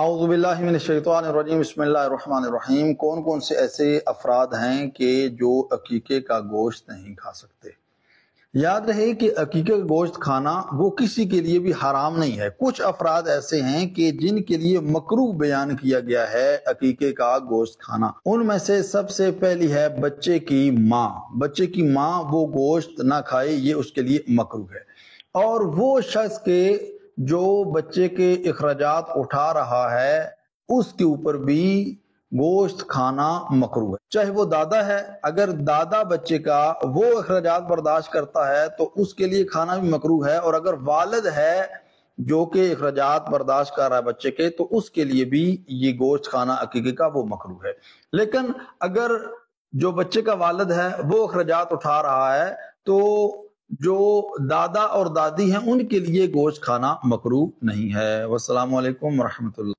اعوذ باللہ من الشیطان الرجیم بسم اللہ الرحمن الرحیم۔ کون کون سے ایسے افراد ہیں کہ جو عقیقے کا گوشت نہیں کھا سکتے؟ یاد رہے کہ عقیقے کا گوشت کھانا وہ کسی کے لیے بھی حرام نہیں ہے۔ کچھ افراد ایسے ہیں کہ جن کے لیے مکروہ بیان کیا گیا ہے عقیقے کا گوشت کھانا۔ ان میں سے سب سے پہلی ہے بچے کی ماں۔ بچے کی ماں وہ گوشت نہ کھائے، یہ اس کے لیے مکروہ ہے۔ اور وہ شخص کے جو بچے کے اخراجات اٹھا رہا ہے اس کے اوپر بھی گوشت کھانا مکروہ ہے، چاہے وہ دادا ہے۔ اگر دادا بچے کا وہ اخراجات برداشت کرتا ہے تو اس کے لیے کھانا بھی مکروہ ہے، اور اگر والد ہے جو کہ اخراجات برداشت کر رہا ہے بچے کے تو اس کے لیے بھی یہ گوشت کھانا عقیقے کا وہ مکروہ ہے۔ لیکن اگر جو بچے کا والد ہے وہ اخراجات اٹھا رہا ہے تو جو دادا اور دادی ہیں ان کے لیے گوشت کھانا مکروہ نہیں ہے۔ والسلام علیکم ورحمۃ اللہ۔